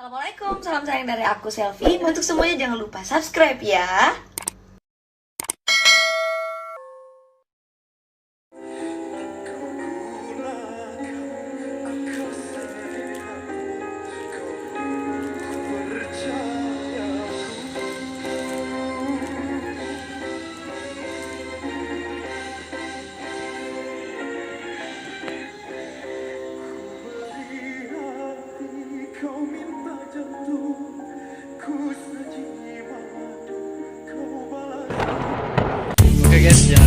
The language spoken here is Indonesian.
Assalamualaikum, salam sayang dari aku Selfie. Untuk semuanya jangan lupa subscribe ya. Kau minta jantung, ku saji madu, kau balas. Oke guys, ya